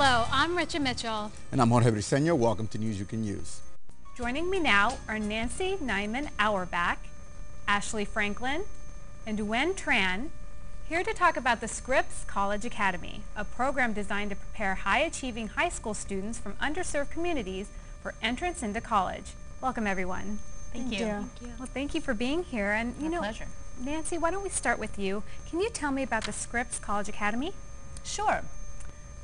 Hello, I'm Richa Mitchell. And I'm Jorge Briseño. Welcome to News You Can Use. Joining me now are Nancy Neiman Auerbach, Ashley Franklin, and Duyen Tran, here to talk about the Scripps College Academy, a program designed to prepare high-achieving high school students from underserved communities for entrance into college. Welcome, everyone. Thank you. Well, thank you for being here. And My pleasure. Nancy, why don't we start with you? Can you tell me about the Scripps College Academy? Sure.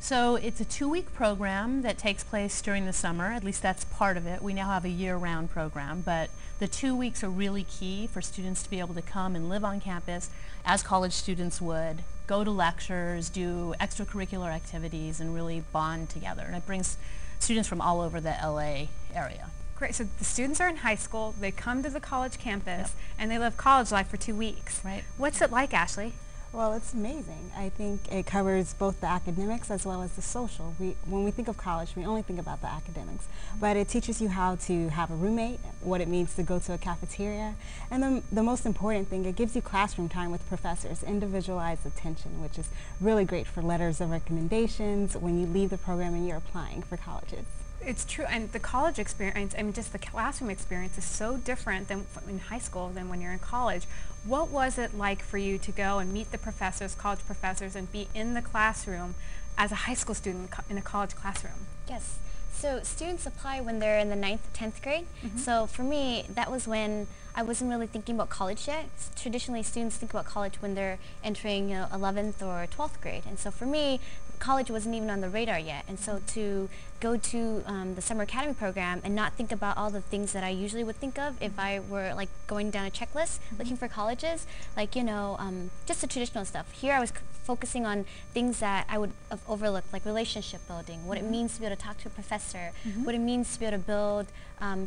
So it's a 2-week program that takes place during the summer. At least that's part of it. We now have a year-round program, but the 2 weeks are really key for students to be able to come and live on campus as college students would, go to lectures, do extracurricular activities, and really bond together. And it brings students from all over the LA area. Great. So the students are in high school, they come to the college campus, and they live college life for 2 weeks. Right. What's it like, Ashley? Well, it's amazing. I think it covers both the academics as well as the social. When we think of college, we only think about the academics, but it teaches you how to have a roommate, what it means to go to a cafeteria, and the most important thing, it gives you classroom time with professors, individualized attention, which is really great for letters of recommendations when you leave the program and you're applying for colleges. It's true, and the college experience, I mean, just the classroom experience is so different than in high school than when you're in college. What was it like for you to go and meet the professors, college professors, and be in the classroom as a high school student in a college classroom? Yes. So students apply when they're in the 9th, 10th grade. So for me, that was when I wasn't really thinking about college yet. Traditionally, students think about college when they're entering 11th or 12th grade. And so for me, college wasn't even on the radar yet. And so to go to the summer academy program and not think about all the things that I usually would think of if I were like going down a checklist looking for colleges, like, just the traditional stuff. Here I was focusing on things that I would have overlooked, like relationship building, what it means to be able to talk to a professor, what it means to be able to build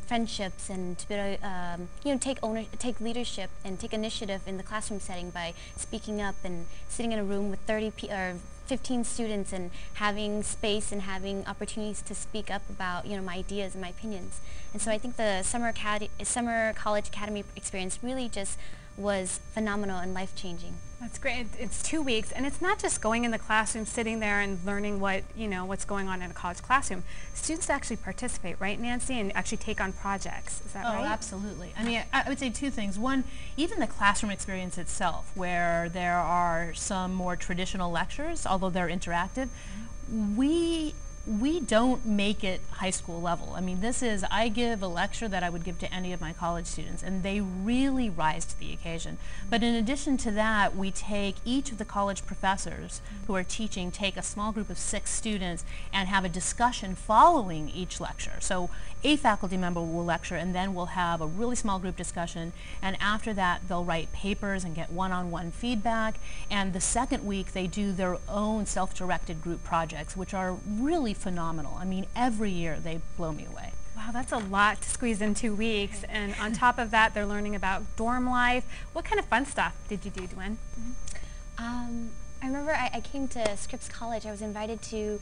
friendships, and to be able to take leadership and take initiative in the classroom setting by speaking up and sitting in a room with 15 students and having space and having opportunities to speak up about my ideas and my opinions. And so I think the summer college academy experience really just was phenomenal and life-changing. That's great. It's 2 weeks, and it's not just going in the classroom, sitting there and learning what's going on in a college classroom. Students actually participate, right, Nancy, and actually take on projects. Is that right? Oh, absolutely. I mean, I would say 2 things. One, even the classroom experience itself, where there are some more traditional lectures, although they're interactive, we don't make it high school level. I mean, I give a lecture that I would give to any of my college students, and they really rise to the occasion. But in addition to that, we take each of the college professors who are teaching, take a small group of 6 students and have a discussion following each lecture. So a faculty member will lecture, and then we'll have a really small group discussion, and after that they'll write papers and get one-on-one feedback, and the second week they do their own self-directed group projects, which are really phenomenal. I mean, every year they blow me away. Wow, that's a lot to squeeze in 2 weeks. And on top of that, they're learning about dorm life. What kind of fun stuff did you do, Duyen? I remember I came to Scripps College. I was invited to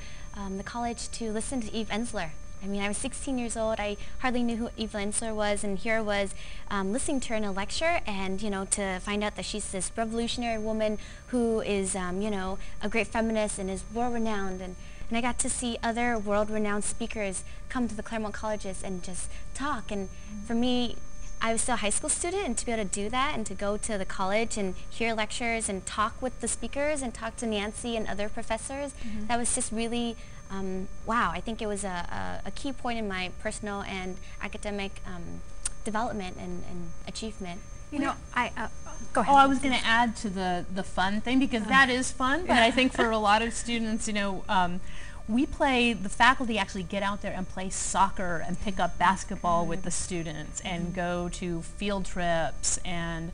the college to listen to Eve Ensler. I mean, I was 16 years old. I hardly knew who Eve Ensler was, and here I was listening to her in a lecture, and to find out that she's this revolutionary woman who is a great feminist and is world-renowned, and I got to see other world-renowned speakers come to the Claremont colleges and just talk. And for me, I was still a high school student, and to be able to do that and to go to the college and hear lectures and talk with the speakers and talk to Nancy and other professors, that was just really wow. I think it was a key point in my personal and academic development and achievement. Go ahead. Oh, I was going to add to the fun thing, because that is fun, but I think for a lot of students, the faculty actually get out there and play soccer and pick up basketball with the students and go to field trips, and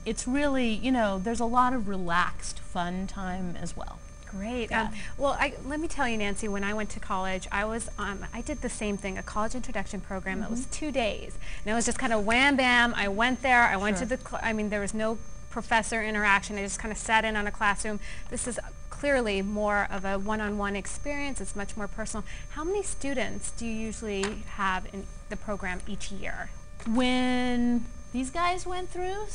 it's really, there's a lot of relaxed fun time as well. Great. Yeah. Let me tell you, Nancy, when I went to college, I did the same thing, a college introduction program. It was 2 days. And it was just kind of wham, bam. I went there. I went to there was no professor interaction. I just kind of sat in on a classroom. This is clearly more of a one-on-one experience. It's much more personal. How many students do you usually have in the program each year? When these guys went through,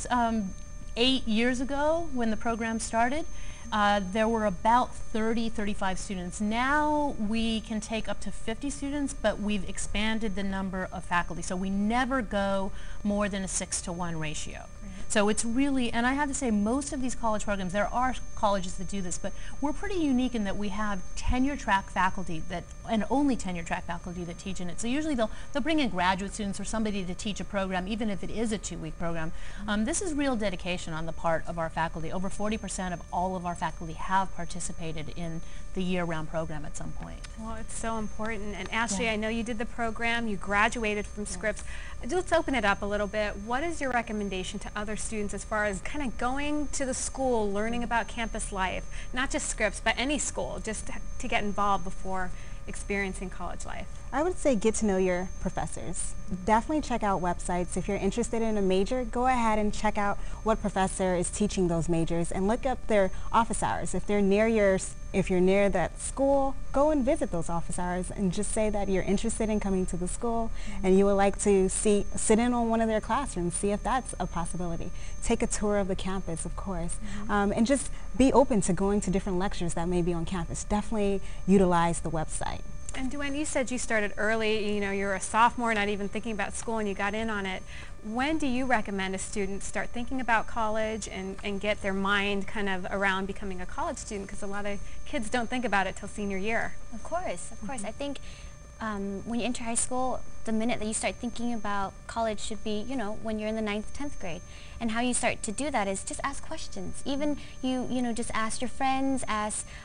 8 years ago when the program started, there were about 30, 35 students. Now we can take up to 50 students, but we've expanded the number of faculty. So we never go more than a 6-to-1 ratio. So it's really, and I have to say, most of these college programs, there are colleges that do this, but we're pretty unique in that we have tenure-track faculty that, and only tenure-track faculty that teach in it. So usually they'll bring in graduate students or somebody to teach a program, even if it is a 2-week program. This is real dedication on the part of our faculty. Over 40% of all of our faculty have participated in the year-round program at some point. Well, it's so important. And Ashley, I know you did the program, you graduated from Scripps. Let's open it up a little bit. What is your recommendation to other students as far as kind of going to the school, learning about campus life, not just Scripps, but any school, just to get involved before experiencing college life? I would say get to know your professors. Definitely check out websites. If you're interested in a major, go ahead and check out what professor is teaching those majors and look up their office hours. If they're near if you're near that school, go and visit those office hours and just say that you're interested in coming to the school and you would like to sit in on one of their classrooms, see if that's a possibility. Take a tour of the campus, of course, and just be open to going to different lectures that may be on campus. Definitely utilize the website. And Duyen, you said you started early, you know, you're a sophomore, not even thinking about school, and you got in on it. When do you recommend a student start thinking about college and get their mind kind of around becoming a college student? Because a lot of kids don't think about it till senior year. Of course, of course. I think when you enter high school, the minute that you start thinking about college should be, you know, when you're in the 9th, 10th grade. And how you start to do that is just ask questions. Even you know, just ask your friends,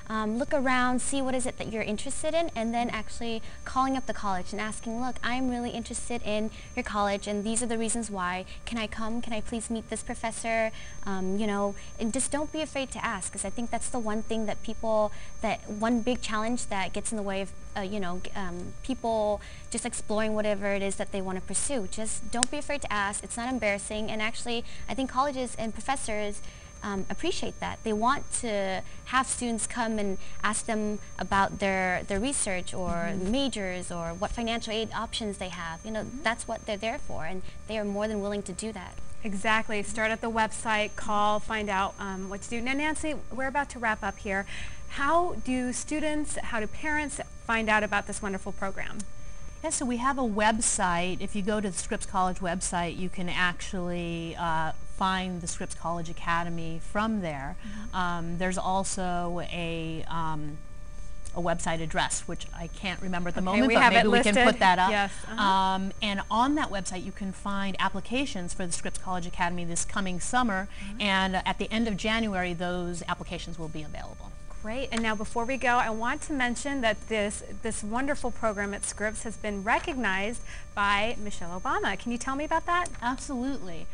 look around, see what is it that you're interested in, and then actually calling up the college and asking, look, I'm really interested in your college, and these are the reasons why. Can I come? Can I please meet this professor? You know, and just don't be afraid to ask, because I think that's the one thing that one big challenge that gets in the way of you know, people just exploring whatever it is that they want to pursue. Just don't be afraid to ask. It's not embarrassing, and actually I think colleges and professors appreciate that. They want to have students come and ask them about their research or majors or what financial aid options they have. You know, that's what they're there for, and they are more than willing to do that. Exactly. Start at the website, call, find out what to do. Now, Nancy, we're about to wrap up here. How do parents find out about this wonderful program? Yeah, so we have a website. If you go to the Scripps College website, you can actually find the Scripps College Academy from there. There's also a website address, which I can't remember at the moment, but maybe we can put that up. Yes. And on that website, you can find applications for the Scripps College Academy this coming summer, and at the end of January, those applications will be available. Great. And now before we go, I want to mention that this wonderful program at Scripps has been recognized by Michelle Obama. Can you tell me about that? Absolutely.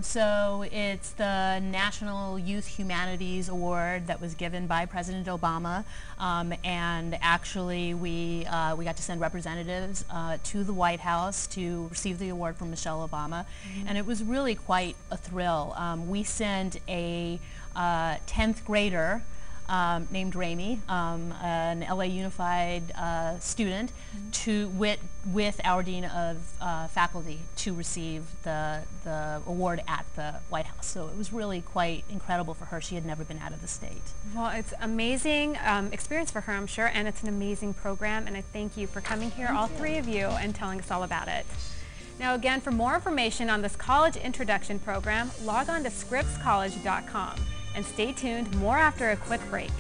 So it's the National Youth Humanities Award that was given by President Obama, and actually we got to send representatives to the White House to receive the award from Michelle Obama, and it was really quite a thrill. We sent a 10th grader named Ramy, an LA Unified student, with our Dean of Faculty to receive the award at the White House. So it was really quite incredible for her. She had never been out of the state. Well, it's amazing experience for her, I'm sure, and it's an amazing program, and I thank you for coming here, all three of you, and telling us all about it. Now again, for more information on this college introduction program, log on to scrippscollege.com. And stay tuned, more after a quick break.